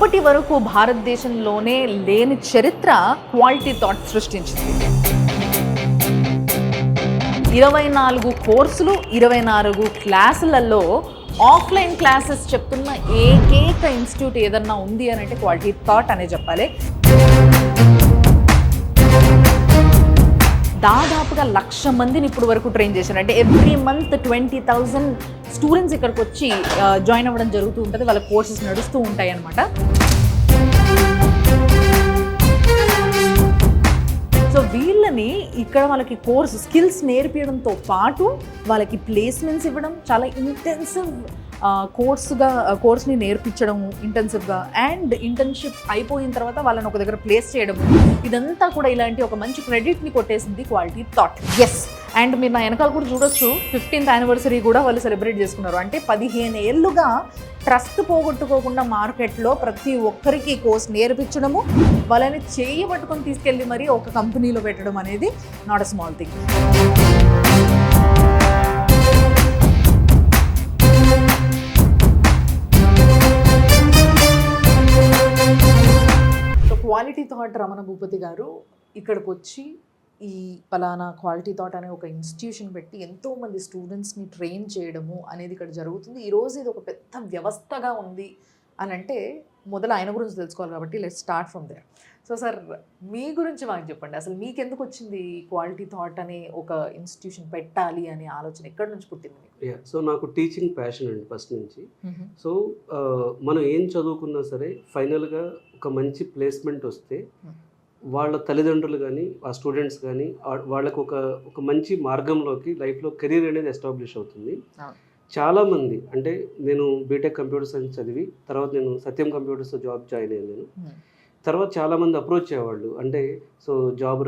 ఇప్పటి వరకు భారతదేశంలోనే లేని చరిత్ర క్వాలిటీ థాట్ సృష్టించింది. 24 కోర్సులు, 24 క్లాసులలో ఆఫ్లైన్ క్లాసెస్ చెప్తున్న ఏకైక ఇన్స్టిట్యూట్ ఏదన్నా ఉంది అని అంటే క్వాలిటీ థాట్ అనే చెప్పాలి. దాదాపుగా 1,00,000 మందిని ఇప్పుడు వరకు ట్రైన్ చేశారు. అంటే ఎవ్రీ మంత్ 20,000 స్టూడెంట్స్ ఇక్కడికి వచ్చి జాయిన్ అవ్వడం జరుగుతూ ఉంటుంది. వాళ్ళ కోర్సెస్ నడుస్తూ ఉంటాయి అన్నమాట. సో వీళ్ళని ఇక్కడ వాళ్ళకి స్కిల్స్ నేర్పించడంతో పాటు వాళ్ళకి ప్లేస్మెంట్స్ ఇవ్వడం, చాలా ఇంటెన్సివ్ కోర్స్ని నేర్పించడం ఇంటెన్సివ్గా, అండ్ ఇంటర్న్షిప్ అయిపోయిన తర్వాత వాళ్ళని ఒక దగ్గర ప్లేస్ చేయడం, ఇదంతా కూడా ఇలాంటి ఒక మంచి క్రెడిట్ని కొట్టేసింది క్వాలిటీ థాట్. ఎస్, అండ్ మీరు నా వెనకాల కూడా చూడొచ్చు, 15th యానివర్సరీ కూడా వాళ్ళు సెలబ్రేట్ చేసుకున్నారు. అంటే 15 ఏళ్ళుగా ట్రస్ట్ పోగొట్టుకోకుండా మార్కెట్లో ప్రతి ఒక్కరికి కోర్స్ నేర్పించడము, వాళ్ళని చేయబట్టుకొని తీసుకెళ్ళి మరి ఒక కంపెనీలో పెట్టడం అనేది not a small thing. Quality thought Ramana Bhupathi గారు ఇక్కడికి వచ్చి ఈ పలానా క్వాలిటీ థాట్ అనే ఒక ఇన్స్టిట్యూషన్ పెట్టి ఎంతోమంది స్టూడెంట్స్ని ట్రైన్ చేయడము అనేది ఇక్కడ జరుగుతుంది. ఈరోజు ఇది ఒక పెద్ద వ్యవస్థగా ఉంది అని అంటే మొదలు ఆయన గురించి తెలుసుకోవాలి కాబట్టి let's start from there. So sir, మీ గురించి మాకు చెప్పండి. అసలు మీకు ఎందుకు వచ్చింది క్వాలిటీ థాట్ అనే ఒక ఇన్స్టిట్యూషన్ పెట్టాలి అనే ఆలోచన ఎక్కడి నుంచి పుట్టింది? సో నాకు టీచింగ్ ప్యాషన్ అండి ఫస్ట్ నుంచి. సో మనం ఏం చదువుకున్నా సరే ఫైనల్గా ఒక మంచి ప్లేస్మెంట్ వస్తే వాళ్ళ తల్లిదండ్రులు కానీ ఆ స్టూడెంట్స్ కానీ వాళ్ళకు ఒక మంచి మార్గంలోకి లైఫ్లో కెరీర్ అనేది ఎస్టాబ్లిష్ అవుతుంది. చాలామంది అంటే నేను బీటెక్ కంప్యూటర్ సైన్స్ చదివి తర్వాత నేను సత్యం కంప్యూటర్స్లో జాబ్ జాయిన్ అయ్యాను. నేను తర్వాత చాలామంది అప్రోచ్ అయ్యేవాళ్ళు, అంటే సో జాబ్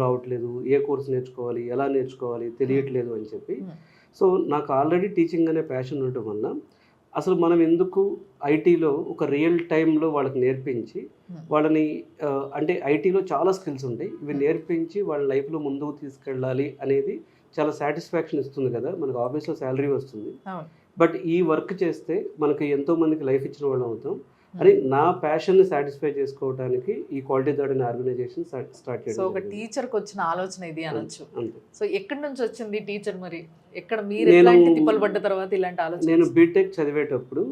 రావట్లేదు, ఏ కోర్స్ నేర్చుకోవాలి, ఎలా నేర్చుకోవాలి తెలియట్లేదు అని చెప్పి. సో నాకు ఆల్రెడీ టీచింగ్ అనే ప్యాషన్ ఉండటం వల్ల అసలు మనం ఎందుకు ఐటీలో ఒక రియల్ టైంలో వాళ్ళకి నేర్పించి వాళ్ళని అంటే ఐటీలో చాలా స్కిల్స్ ఉంటాయి, ఇవి నేర్పించి వాళ్ళ లైఫ్లో ముందుకు తీసుకెళ్ళాలి అనేది చాలా సాటిస్ఫాక్షన్ ఇస్తుంది కదా. మనకు ఆఫీస్లో శాలరీ వస్తుంది, బట్ ఈ వర్క్ చేస్తే మనకి ఎంతో మందికి లైఫ్ ఇచ్చిన వాళ్ళం అవుతాం అని నా ప్యాషన్ని సాటిస్ఫై చేసుకోవడానికి ఈ క్వాలిటీ థాట్ అనే ఆర్గనైజేషన్ స్టార్ట్ చేయాలి. సో ఒక టీచర్కి వచ్చిన ఆలోచన ఇది అనొచ్చు. సో ఎక్కడి నుంచి వచ్చింది టీచర్? మరి ఎక్కడ మీరు ఎలాంటి తిప్పలు పడ్డ తర్వాత ఇలాంటి ఆలోచన? నేను బీటెక్ చదివేటప్పుడు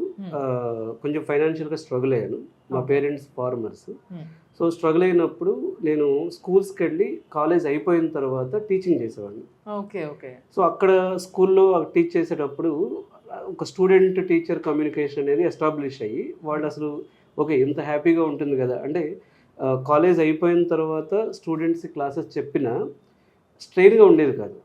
కొంచెం ఫైనాన్షియల్గా స్ట్రగుల్ అయ్యాను. మా పేరెంట్స్ ఫార్మర్స్. సో స్ట్రగుల్ అయినప్పుడు నేను స్కూల్స్కి వెళ్ళి కాలేజ్ అయిపోయిన తర్వాత టీచింగ్ చేసేవాడిని. Okay okay. సో అక్కడ స్కూల్లో టీచ్ చేసేటప్పుడు ఒక స్టూడెంట్ టీచర్ కమ్యూనికేషన్ అనేది ఎస్టాబ్లిష్ అయ్యి వాళ్ళు అసలు ఓకే ఎంత హ్యాపీగా ఉంటుంది కదా. అంటే కాలేజ్ అయిపోయిన తర్వాత స్టూడెంట్స్ క్లాసెస్ చెప్పినా స్ట్రెయిన్గా ఉండేది కాదు,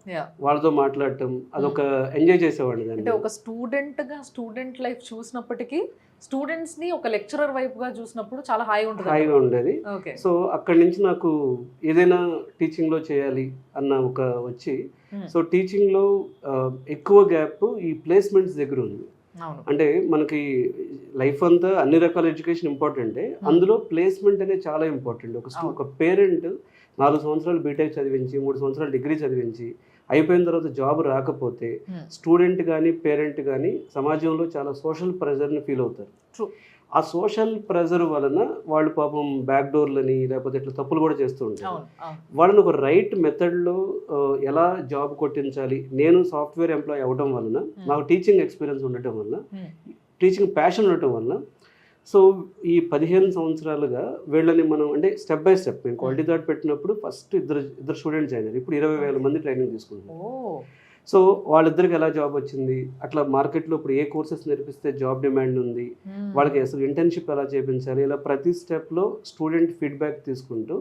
వాళ్ళతో మాట్లాడటం అదొక ఎంజాయ్ చేసేవాడిని. అంటే ఒక స్టూడెంట్గా స్టూడెంట్ లైఫ్ చూసినప్పటికీ స్టూడెంట్స్ని ఒక లెక్చరర్ వైపుగా చూసినప్పుడు చాలా హాయిగా ఉండేది. సో అక్కడి నుంచి నాకు ఏదైనా టీచింగ్లో చేయాలి అన్న ఒక వచ్చి, సో టీచింగ్లో ఎక్కువ గ్యాప్ ఈ ప్లేస్మెంట్స్ దగ్గర ఉంది. అంటే మనకి లైఫ్ అంతా అన్ని రకాల ఎడ్యుకేషన్ ఇంపార్టెంటే, అందులో ప్లేస్మెంట్ అనేది చాలా ఇంపార్టెంట్. ఒక పేరెంట్ 4 సంవత్సరాలు బీటెక్ చదివించి 3 సంవత్సరాలు డిగ్రీ చదివించి అయిపోయిన తర్వాత జాబ్ రాకపోతే స్టూడెంట్ కానీ పేరెంట్ కానీ సమాజంలో చాలా సోషల్ ప్రెజర్ని ఫీల్ అవుతారు. ఆ సోషల్ ప్రెజర్ వలన వాళ్ళు పాపం బ్యాక్ డోర్లని లేకపోతే ఇట్లా తప్పులు కూడా చేస్తూ ఉంటారు. వాళ్ళని ఒక రైట్ మెథడ్లో ఎలా జాబ్ కొట్టించాలి. నేను సాఫ్ట్వేర్ ఎంప్లాయ్ అవ్వడం వలన, నాకు టీచింగ్ ఎక్స్పీరియన్స్ ఉండటం వల్ల, టీచింగ్ ప్యాషన్ ఉండటం వల్ల, సో ఈ 15 సంవత్సరాలుగా వీళ్ళని మనం అంటే స్టెప్ బై స్టెప్ మేము క్వాలిటీ థాట్ పెట్టినప్పుడు ఫస్ట్ ఇద్దరు స్టూడెంట్స్ అయినారు. ఇప్పుడు 20,000 మంది ట్రైనింగ్ తీసుకుంటున్నారు. సో వాళ్ళిద్దరికి ఎలా జాబ్ వచ్చింది, అట్లా మార్కెట్లో ఇప్పుడు ఏ కోర్సెస్ నేర్పిస్తే జాబ్ డిమాండ్ ఉంది, వాళ్ళకి అసలు ఇంటర్న్షిప్ ఎలా చేయించాలి, ఇలా ప్రతి స్టెప్లో స్టూడెంట్ ఫీడ్బ్యాక్ తీసుకుంటూ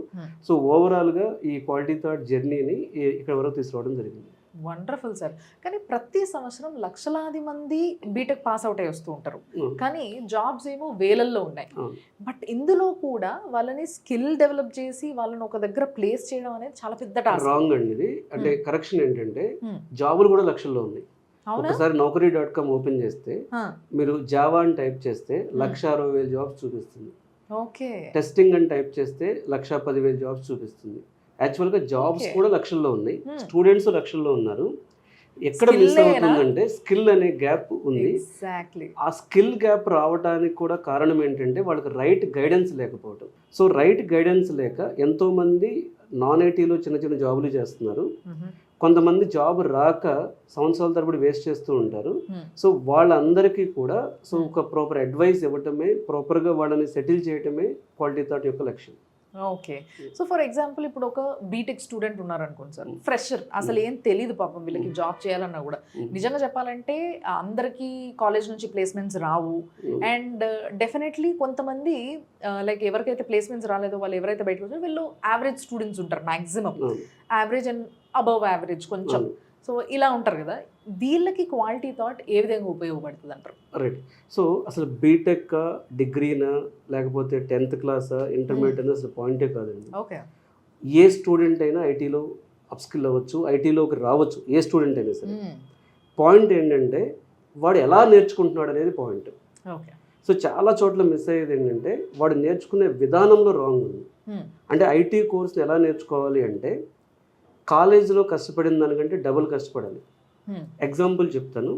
సో ఓవరాల్గా ఈ క్వాలిటీ థాట్ జర్నీని ఇక్కడ వరకు తీసుకురావడం జరిగింది. Wonderful sir. కానీ ప్రతి సంవత్సరం లక్షలాది మంది బీటెక్ పాస్ అవుట్ అయ్యి వస్తూ ఉంటారు, కానీ జాబ్స్ ఏమో వేలల్లో ఉన్నాయి. బట్ ఇందులో కూడా వాళ్ళని స్కిల్ డెవలప్ చేసి వాళ్ళని ఒక దగ్గర ప్లేస్ చేయడం అనేది చాలా పెద్ద టాస్క్. రాంగ్ అండి ఇది. అంటే కరెక్షన్ ఏంటంటే జాబులు కూడా లక్షల్లో ఉన్నాయి. ఒకసారి naukri.com ఓపెన్ చేస్తే మీరు జావా అని టైప్ చేస్తే 1,60,000 జాబ్స్ చూపిస్తుంది. టెస్టింగ్ అని టైప్ చేస్తే 1,10,000 జాబ్స్ చూపిస్తుంది. యాక్చువల్గా జాబ్స్ కూడా లక్షల్లో ఉన్నాయి, స్టూడెంట్స్ లక్షల్లో ఉన్నారు. ఎక్కడ మిస్ అవుతుందంటే స్కిల్ అనే గ్యాప్ ఉంది. ఎగ్జాక్ట్లీ. ఆ స్కిల్ గ్యాప్ రావడానికి కూడా కారణం ఏంటంటే వాళ్ళకి రైట్ గైడెన్స్ లేకపోవటం. సో రైట్ గైడెన్స్ లేక ఎంతోమంది నాన్ ఐటీలో చిన్న చిన్న జాబులు చేస్తున్నారు. కొంతమంది జాబ్ రాక సంవత్సరాల తరబడి వేస్ట్ చేస్తూ ఉంటారు. సో వాళ్ళందరికీ కూడా సో ఒక ప్రాపర్ అడ్వైస్ ఇవ్వటమే, ప్రాపర్గా వాళ్ళని సెటిల్ చేయటమే క్వాలిటీ థాట్ యొక్క లక్ష్యం. ఓకే. సో ఫర్ ఎగ్జాంపుల్ ఇప్పుడు ఒక బీటెక్ స్టూడెంట్ ఉన్నారనుకోండి సార్, ఫ్రెషర్, అసలు ఏం తెలియదు పాపం వీళ్ళకి జాబ్ చేయాలన్నా కూడా. నిజంగా చెప్పాలంటే అందరికీ కాలేజ్ నుంచి ప్లేస్మెంట్స్ రావు. అండ్ డెఫినెట్లీ కొంతమంది లైక్ ఎవరికైతే ప్లేస్మెంట్స్ రాలేదో వాళ్ళు ఎవరైతే బయటకు వచ్చారో వీళ్ళు యావరేజ్ స్టూడెంట్స్ ఉంటారు maximum, average and above average కొంచెం. సో ఇలా ఉంటారు కదా, వీళ్ళకి క్వాలిటీ థాట్ ఏ విధంగా ఉపయోగపడుతుంది అంటారు? రైట్. సో అసలు బీటెక్ డిగ్రీనా లేకపోతే 10th క్లాసా ఇంటర్మీడియట్ అనేది అసలు పాయింటే కాదండి. ఓకే. ఏ స్టూడెంట్ అయినా ఐటీలో అప్స్కిల్ అవ్వచ్చు, ఐటీలోకి రావచ్చు, ఏ స్టూడెంట్ అయినా సరే. పాయింట్ ఏంటంటే వాడు ఎలా నేర్చుకుంటున్నాడు అనేది పాయింట్. ఓకే. సో చాలా చోట్ల మిస్ అయ్యేది ఏంటంటే వాడు నేర్చుకునే విధానంలో రాంగ్ ఉంది. అంటే ఐటీ కోర్స్ని ఎలా నేర్చుకోవాలి అంటే కాలేజీలో కష్టపడిన దానికంటే డబుల్ కష్టపడాలి. ఎగ్జాంపుల్ చెప్తాను.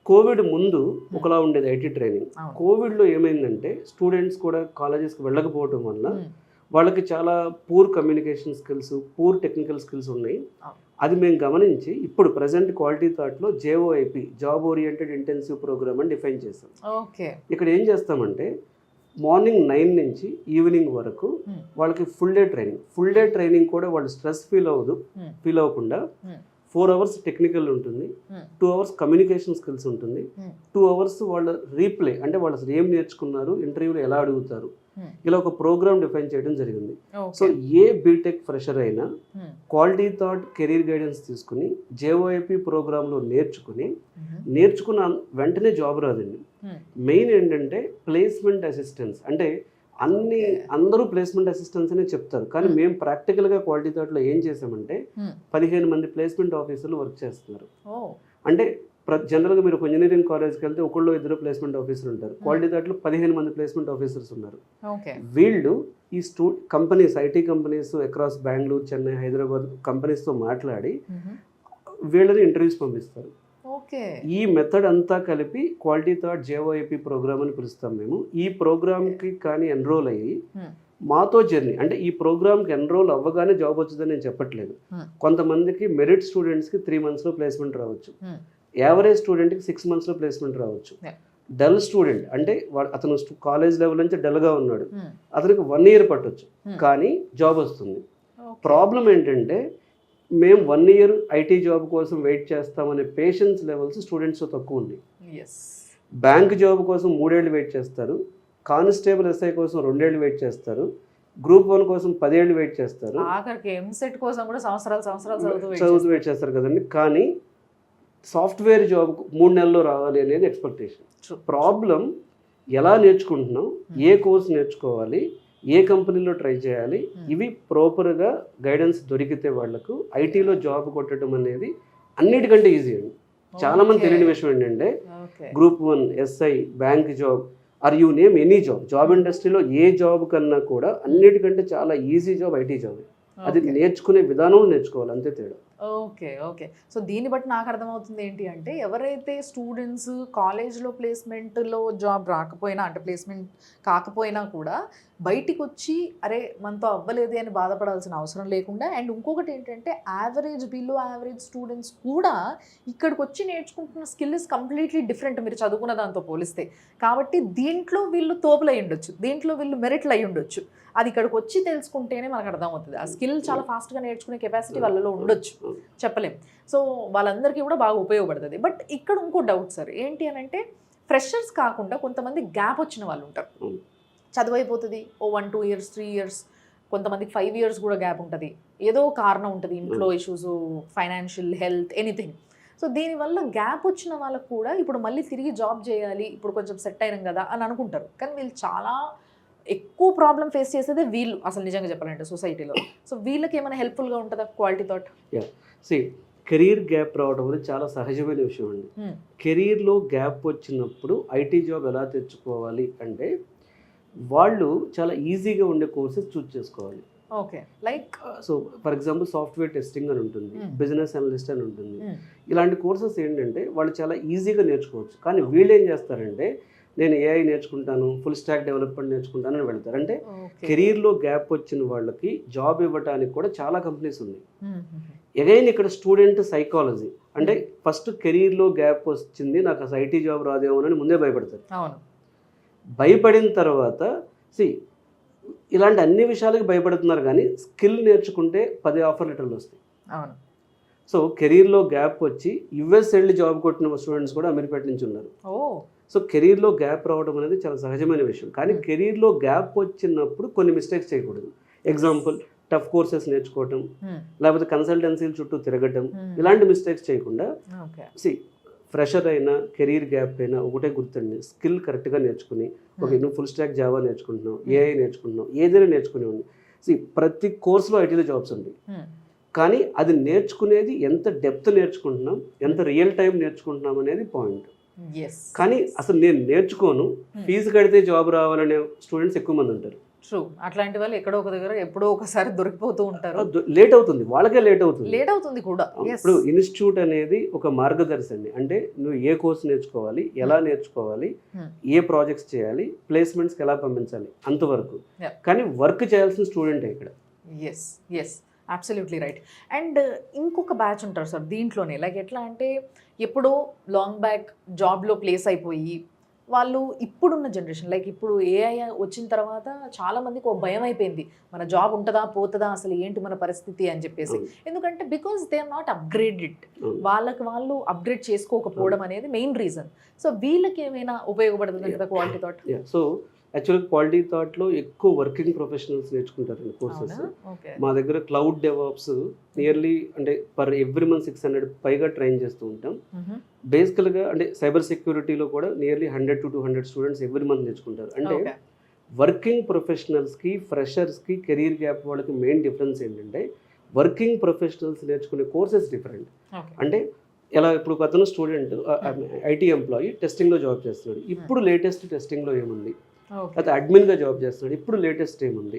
కోవిడ్ ముందు ఒకలా ఉండేది ఐటీ ట్రైనింగ్. కోవిడ్లో ఏమైందంటే స్టూడెంట్స్ కూడా కాలేజెస్కి వెళ్ళకపోవటం వల్ల వాళ్ళకి చాలా poor communication skills, poor technical skills ఉన్నాయి. అది మేము గమనించి ఇప్పుడు ప్రజెంట్ క్వాలిటీ థాట్లో JOIP, job oriented intensive programme అని డిఫైన్ చేస్తాం. ఓకే. ఇక్కడ ఏం చేస్తామంటే మార్నింగ్ 9 నుంచి ఈవినింగ్ వరకు వాళ్ళకి ఫుల్ డే ట్రైనింగ్ కూడా వాళ్ళు స్ట్రెస్ ఫీల్ అవ్వకుండా 4 hours టెక్నికల్ ఉంటుంది, 2 hours కమ్యూనికేషన్ స్కిల్స్ ఉంటుంది, 2 hours వాళ్ళ రీప్లే అంటే వాళ్ళు అసలు ఏం నేర్చుకున్నారు, ఇంటర్వ్యూలో ఎలా అడుగుతారు, ఇలా ఒక ప్రోగ్రామ్ డిఫైన్ చేయడం జరిగింది. సో ఏ బీటెక్ ఫ్రెషర్ అయినా క్వాలిటీ థాట్ కెరీర్ గైడెన్స్ తీసుకుని JOIP ప్రోగ్రాంలో నేర్చుకున్న వెంటనే జాబ్ రాదండి. మెయిన్ ఏంటంటే ప్లేస్మెంట్ అసిస్టెన్స్. అంటే అందరూ ప్లేస్మెంట్ అసిస్టెన్స్ అనే చెప్తారు, కానీ మేము ప్రాక్టికల్గా క్వాలిటీ థాట్లో ఏం చేసామంటే 15 మంది ప్లేస్మెంట్ ఆఫీసర్లు వర్క్ చేస్తున్నారు. అంటే జనరల్గా మీరు ఒక ఇంజనీరింగ్ కాలేజ్కి వెళ్తే ఒకళ్ళు 2 ప్లేస్మెంట్ ఆఫీసర్లు ఉంటారు. క్వాలిటీ థాట్లో 15 మంది ప్లేస్మెంట్ ఆఫీసర్స్ ఉన్నారు. వీళ్ళు ఈ companies, IT companies across Bengaluru, Chennai, Hyderabad కంపెనీస్తో మాట్లాడి వీళ్ళని ఇంటర్వ్యూస్ పంపిస్తారు. ఈ మెథడ్ అంతా కలిపి క్వాలిటీ థాట్ JOIP ప్రోగ్రామ్ అని పిలుస్తాం మేము. ఈ ప్రోగ్రామ్కి కానీ ఎన్రోల్ అయ్యి మాతో జర్నీ, అంటే ఈ ప్రోగ్రామ్కి ఎన్రోల్ అవ్వగానే జాబ్ వచ్చిందని నేను చెప్పట్లేదు. కొంతమందికి మెరిట్ స్టూడెంట్స్కి 3 monthsలో ప్లేస్మెంట్ రావచ్చు, యావరేజ్ స్టూడెంట్కి 6 monthsలో ప్లేస్మెంట్ రావచ్చు. డల్ స్టూడెంట్ అంటే అతను కాలేజ్ లెవెల్ నుంచి డల్గా ఉన్నాడు, అతనికి 1 year పట్టొచ్చు కానీ జాబ్ వస్తుంది. ప్రాబ్లం ఏంటంటే మేము 1 year ఐటీ జాబ్ కోసం వెయిట్ చేస్తామనే పేషెన్స్ లెవెల్స్ స్టూడెంట్స్తో తక్కువ ఉంది. బ్యాంక్ జాబ్ కోసం 3 years వెయిట్ చేస్తారు, కానిస్టేబుల్ SI కోసం 2 years వెయిట్ చేస్తారు, గ్రూప్ 1 కోసం 10 years వెయిట్ చేస్తారు, చదువుతూ వెయిట్ చేస్తారు కదండి. కానీ సాఫ్ట్వేర్ జాబ్ 3 నెలల్లో రావాలి అనేది ఎక్స్పెక్టేషన్. ప్రాబ్లం ఎలా నేర్చుకుంటున్నాం, ఏ కోర్స్ నేర్చుకోవాలి, ఏ కంపెనీలో ట్రై చేయాలి, ఇవి ప్రాపర్గా గైడెన్స్ దొరికితే వాళ్లకు ఐటీలో జాబ్ కొట్టడం అనేది అన్నిటికంటే ఈజీ అండి. చాలా మంది తెలియని విషయం ఏంటంటే group 1, SI, bank job or you name any job ఇండస్ట్రీలో ఏ జాబ్ కన్నా కూడా అన్నిటికంటే చాలా ఈజీ జాబ్ ఐటీ జాబ్. అది నేర్చుకునే విధానం నేర్చుకోవాలి, అంతే తేడా. ఓకే. సో దీన్ని బట్టి నాకు అర్థమవుతుంది ఏంటి అంటే ఎవరైతే స్టూడెంట్స్ కాలేజ్లో ప్లేస్మెంట్లో జాబ్ రాకపోయినా, అంటే ప్లేస్మెంట్ కాకపోయినా కూడా బయటికి వచ్చి అరే మనతో అవ్వలేదే అని బాధపడాల్సిన అవసరం లేకుండా, అండ్ ఇంకొకటి ఏంటంటే బిలో యావరేజ్ స్టూడెంట్స్ కూడా ఇక్కడికి వచ్చి నేర్చుకుంటున్న స్కిల్ ఇస్ కంప్లీట్లీ డిఫరెంట్ మీరు చదువుకున్న దాంతో పోలిస్తే. కాబట్టి దీంట్లో వీళ్ళు తోపులు అయి ఉండొచ్చు, దీంట్లో వీళ్ళు మెరిట్లు అయి ఉండొచ్చు. అది ఇక్కడికి వచ్చి తెలుసుకుంటేనే మనకు అర్థమవుతుంది. ఆ స్కిల్ చాలా ఫాస్ట్గా నేర్చుకునే కెపాసిటీ వాళ్ళలో ఉండొచ్చు, చెప్పలేం. సో వాళ్ళందరికీ కూడా బాగా ఉపయోగపడుతుంది. బట్ ఇక్కడ ఇంకో డౌట్ సార్ ఏంటి అని అంటే ఫ్రెషర్స్ కాకుండా కొంతమంది గ్యాప్ వచ్చిన వాళ్ళు ఉంటారు. చదువు అయిపోతుంది, 1, 2 years, 3 years, కొంతమందికి 5 years కూడా గ్యాప్ ఉంటుంది. ఏదో కారణం ఉంటుంది, ఇంట్లో issues, financial, health, anything. So దీనివల్ల గ్యాప్ వచ్చిన వాళ్ళకు కూడా ఇప్పుడు మళ్ళీ తిరిగి జాబ్ చేయాలి, ఇప్పుడు కొంచెం సెట్ అయినాం కదా అని అనుకుంటారు. కానీ వీళ్ళు చాలా ఎక్కువ ప్రాబ్లం ఫేస్ చేసేదే వీళ్ళు అసలు నిజంగా చెప్పాలంటే సొసైటీలో. సో వీళ్ళకి ఏమైనా హెల్ప్ఫుల్గా ఉంటుందా క్వాలిటీ థాట్? కెరీర్ గ్యాప్ రావడం అనేది చాలా సహజమైన విషయం అండి. కెరీర్లో గ్యాప్ వచ్చినప్పుడు ఐటీ జాబ్ ఎలా తెచ్చుకోవాలి అంటే వాళ్ళు చాలా ఈజీగా ఉండే కోర్సెస్ చూస్ చేసుకోవాలి. Okay, like so for example software testing అని ఉంటుంది, Hmm. బిజినెస్ అనలిస్ట్ అని ఉంటుంది. ఇలాంటి కోర్సెస్ ఏంటంటే వాళ్ళు చాలా ఈజీగా నేర్చుకోవచ్చు. కానీ వీళ్ళు ఏం చేస్తారంటే నేను ఏఐ నేర్చుకుంటాను, ఫుల్ స్టాక్ డెవలప్మెంట్ నేర్చుకుంటాను అని వెళ్తారు. అంటే కెరీర్లో గ్యాప్ వచ్చిన వాళ్ళకి జాబ్ ఇవ్వడానికి కూడా చాలా కంపెనీస్ ఉన్నాయి. అగైన్ ఇక్కడ స్టూడెంట్ సైకాలజీ అంటే ఫస్ట్ కెరీర్లో గ్యాప్ వచ్చింది, నాకు అసలు ఐటీ జాబ్ రాదేమోనని ముందే భయపడతారు. అవును, భయపడిన తర్వాత ఇలాంటి అన్ని విషయాలకి భయపడుతున్నారు, కానీ స్కిల్ నేర్చుకుంటే 10 ఆఫర్ లెటర్లు వస్తాయి. అవును. సో కెరీర్లో గ్యాప్ వచ్చి యుఎస్ వెళ్ళి జాబ్ కొట్టిన స్టూడెంట్స్ కూడా అమీర్పేట నుంచి ఉన్నారు. సో కెరీర్లో గ్యాప్ రావడం అనేది చాలా సహజమైన విషయం. కానీ కెరీర్లో గ్యాప్ వచ్చినప్పుడు కొన్ని మిస్టేక్స్ చేయకూడదు. ఎగ్జాంపుల్ టఫ్ కోర్సెస్ నేర్చుకోవటం, లేకపోతే కన్సల్టెన్సీల చుట్టూ తిరగటం, ఇలాంటి మిస్టేక్స్ చేయకుండా ఫ్రెషర్ అయినా కెరీర్ గ్యాప్ అయినా ఒకటే గుర్తండి, స్కిల్ కరెక్ట్గా నేర్చుకుని నువ్వు ఫుల్ స్టాక్ జావా నేర్చుకుంటున్నావు, ఏఐ నేర్చుకుంటున్నావు, ఏదైనా నేర్చుకునే ఉంది. ప్రతి కోర్సులో ఐటీలో జాబ్స్ ఉంటాయి. కానీ అది నేర్చుకునేది ఎంత డెప్త్ నేర్చుకుంటున్నాం, ఎంత రియల్ టైం నేర్చుకుంటున్నాం అనేది పాయింట్. కానీ అసలు నేను నేర్చుకోను, ఫీజు కడితే జాబ్ రావాలనే స్టూడెంట్స్ ఎక్కువ మంది ఉంటారు. ట్రూ, అట్లాంటి వాళ్ళు ఎక్కడో ఒక దగ్గర ఎప్పుడో ఒకసారి దొరికిపోతూ ఉంటారు. లేట్ అవుతుంది, వాళ్ళకే లేట్ అవుతుంది కూడా. ఇప్పుడు ఇన్స్టిట్యూట్ అనేది ఒక మార్గదర్శి, అంటే నువ్వు ఏ కోర్స్ నేర్చుకోవాలి, ఎలా నేర్చుకోవాలి, ఏ ప్రాజెక్ట్స్ చేయాలి, ప్లేస్మెంట్స్కి ఎలా పంపించాలి అంతవరకు. కానీ వర్క్ చేయాల్సిన స్టూడెంటే ఇక్కడ. Yes absolutely right. అండ్ ఇంకొక బ్యాచ్ ఉంటారు సార్ దీంట్లోనే, లైక్ ఎట్లా అంటే ఎప్పుడో లాంగ్ బ్యాక్ జాబ్లో ప్లేస్ అయిపోయి వాళ్ళు ఇప్పుడున్న జనరేషన్, లైక్ ఇప్పుడు ఏఐ వచ్చిన తర్వాత చాలా మందికి ఒక భయం అయిపోయింది, మన జాబ్ ఉంటుందా పోతుందా, అసలు ఏంటి మన పరిస్థితి అని చెప్పేసి. ఎందుకంటే because they are not upgraded, వాళ్ళు అప్గ్రేడ్ చేసుకోకపోవడం అనేది మెయిన్ రీజన్. సో వీళ్ళకి ఏమైనా ఉపయోగపడుతుంది కదా క్వాలిటీ థాట్? సో యాక్చువల్గా క్వాలిటీ థాట్లో ఎక్కువ వర్కింగ్ ప్రొఫెషనల్స్ నేర్చుకుంటారండి కోర్సెస్. మా దగ్గర క్లౌడ్ డెవాప్స్ నియర్లీ అంటే పర్ ఎవ్రీ మంత్ 600 పైగా ట్రైన్ చేస్తూ ఉంటాం. బేసికల్గా అంటే సైబర్ సెక్యూరిటీలో కూడా nearly 100 to 200 students every month నేర్చుకుంటారు. అంటే వర్కింగ్ ప్రొఫెషనల్స్కి, ఫ్రెషర్స్కి, కెరీర్ గ్యాప్ వాళ్ళకి మెయిన్ డిఫరెన్స్ ఏంటంటే వర్కింగ్ ప్రొఫెషనల్స్ నేర్చుకునే కోర్సెస్ డిఫరెంట్. అంటే ఎలా ఇప్పుడు అతను స్టూడెంట్ ఐటీ ఎంప్లాయీ టెస్టింగ్లో జాబ్ చేస్తున్నాడు, ఇప్పుడు లేటెస్ట్ టెస్టింగ్లో ఏముంది, అయితే అడ్మిన్గా జాబ్ చేస్తున్నాడు, ఇప్పుడు లేటెస్ట్ ఏముంది.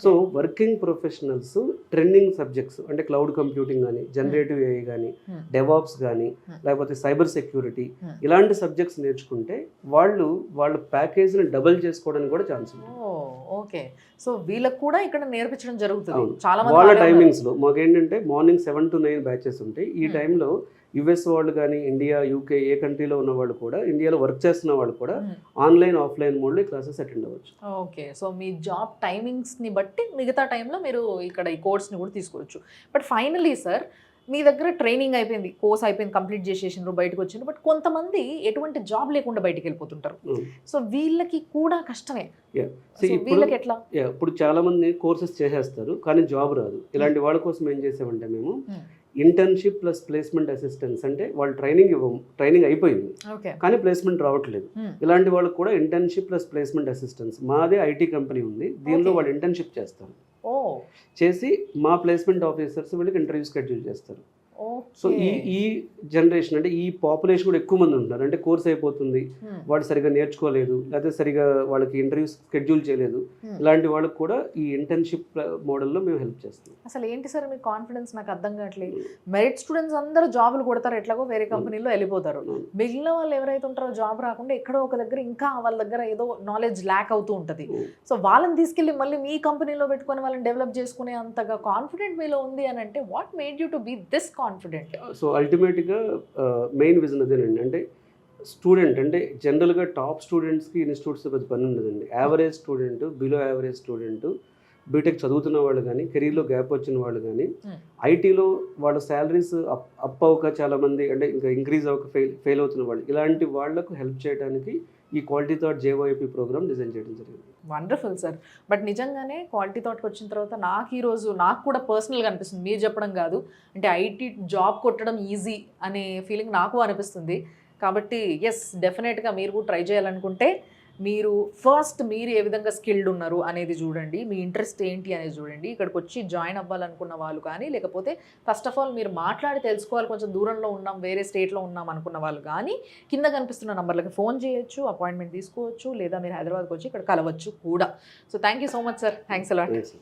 So working professionals trending subjects అంటే క్లౌడ్ కంప్యూటింగ్ కానీ, జనరేటివ్ ఏఐ కానీ, డెవాప్స్ కానీ, లేకపోతే సైబర్ సెక్యూరిటీ, ఇలాంటి సబ్జెక్ట్స్ నేర్చుకుంటే వాళ్ళ ప్యాకేజ్ని డబుల్ చేసుకోవడానికి కూడా ఛాన్స్ ఉంది. ఓకే, సో వీళ్ళకి కూడా ఇక్కడ నేర్పించడం జరుగుతుంది. వాళ్ళ టైమింగ్స్లో మాకేంటంటే మార్నింగ్ 7 to 9 బ్యాచెస్ ఉంటాయి. ఈ టైంలో యుఎస్ వాళ్ళు కానీ, ఇండియా, యూకే ఏ కంట్రీలో ఉన్న వాళ్ళు కూడా, ఇండియాలో వర్క్ చేస్తున్న వాళ్ళు కూడా ఆన్లైన్ ఆఫ్లైన్ మోడ్లో క్లాసెస్ అటెండ్ అవ్వచ్చు. ఓకే, సో మీ జాబ్ టైమింగ్స్ని బట్టి మిగతా టైంలో మీరు ఇక్కడ ఈ కోర్స్ని కూడా తీసుకోవచ్చు. బట్ ఫైనలీ సార్, మీ దగ్గర ట్రైనింగ్ అయిపోయింది, కోర్స్ అయిపోయింది, కంప్లీట్ చేసేసినారు, బయటకు వచ్చినారు, బట్ కొంతమంది ఎటువంటి జాబ్ లేకుండా బయటకు వెళ్ళిపోతుంటారు. సో వీళ్ళకి కూడా కష్టమే. వీళ్ళకి ఎట్లా? ఇప్పుడు చాలా మంది కోర్సెస్ చేసేస్తారు కానీ జాబ్ రాదు. ఇలాంటి వాళ్ళ కోసం ఏం చేసామంటే మేము ఇంటర్న్షిప్ ప్లస్ ప్లేస్మెంట్ అసిస్టెన్స్, అంటే వాళ్ళు ట్రైనింగ్ అయిపోయింది కానీ ప్లేస్మెంట్ రావట్లేదు. ఇలాంటి వాళ్ళకి కూడా ఇంటర్న్షిప్ ప్లస్ ప్లేస్మెంట్ అసిస్టెన్స్, మాదే ఐటీ కంపెనీ ఉంది, దీనిలో వాళ్ళు ఇంటర్న్షిప్ చేస్తారు. చేసి మా ప్లేస్మెంట్ ఆఫీసర్స్ వీళ్ళకి ఇంటర్వ్యూ షెడ్యూల్ చేస్తారు. సో ఈ జనరేషన్ అంటే ఈ పాపులేషన్ కూడా ఎక్కువ మంది ఉంటారు. అంటే కోర్స్ అయిపోతుంది, వాడు సరిగా నేర్చుకోలేదు, లేకపోతే సరిగా వాళ్ళకి ఇంటర్వ్యూ షెడ్యూల్ చేయలేదు, ఇలాంటి వాళ్ళకి కూడా ఈ ఇంటర్న్షిప్ మోడల్లో మేము హెల్ప్ చేస్తాం. అసలు ఏంటి సార్ మీ కాన్ఫిడెన్స్, నాకు అర్థం కావట్లేదు. మెరిట్ స్టూడెంట్స్ అందరూ జాబులు కొడతారు, ఎట్లాగో వేరే కంపెనీలో వెళ్ళిపోతారు. మిగిలిన వాళ్ళు ఎవరైతే ఉంటారో జాబ్ రాకుండా ఎక్కడో ఒక దగ్గర ఇంకా వాళ్ళ దగ్గర ఏదో నాలెడ్జ్ ల్యాక్ అవుతూ ఉంటుంది. సో వాళ్ళని తీసుకెళ్ళి మళ్ళీ మీ కంపెనీలో పెట్టుకొని వాళ్ళని డెవలప్ చేసుకునే అంతగా కాన్ఫిడెంట్ మీలో ఉంది అని అంటే what made you to be this confident? So అల్టిమేట్గా మెయిన్ విజన్ అదేనండి. అంటే స్టూడెంట్ అంటే జనరల్గా టాప్ స్టూడెంట్స్కి ఇన్స్టిట్యూట్స్ పెద్ద పని ఉండదండి. Average student, below average student, B Tech చదువుతున్న వాళ్ళు కానీ, కెరీర్లో గ్యాప్ వచ్చిన వాళ్ళు కానీ, ఐటీలో వాళ్ళ శాలరీస్ అప్ అవ్వక చాలామంది అంటే ఇంకా ఇంక్రీజ్ అవ్వక ఫెయిల్ అవుతున్న వాళ్ళు, ఇలాంటి వాళ్లకు హెల్ప్ చేయడానికి ఈ quality thought JYP program design చేయడం జరిగింది. Wonderful sir. బట్ నిజంగానే క్వాలిటీ థాట్కి వచ్చిన తర్వాత నాకు కూడా పర్సనల్గా అనిపిస్తుంది, మీరు చెప్పడం కాదు, అంటే ఐటీ జాబ్ కొట్టడం ఈజీ అనే ఫీలింగ్ నాకు అనిపిస్తుంది. కాబట్టి ఎస్, డెఫినెట్గా మీరు కూడా ట్రై చేయాలనుకుంటే మీరు ఫస్ట్ మీరు ఏ విధంగా స్కిల్డ్ ఉన్నారు అనేది చూడండి, మీ ఇంట్రెస్ట్ ఏంటి అనేది చూడండి. ఇక్కడికి వచ్చి జాయిన్ అవ్వాలనుకున్న వాళ్ళు కానీ, లేకపోతే ఫస్ట్ ఆఫ్ ఆల్ మీరు మాట్లాడి తెలుసుకోవాలి, కొంచెం దూరంలో ఉన్నాం, వేరే స్టేట్లో ఉన్నాం అనుకున్న వాళ్ళు కానీ కింద కనిపిస్తున్న నంబర్లకి ఫోన్ చేయొచ్చు, అపాయింట్మెంట్ తీసుకోవచ్చు, లేదా మీరు హైదరాబాద్కి వచ్చి ఇక్కడ కలవచ్చు కూడా. So thank you so much sir, thanks a lot.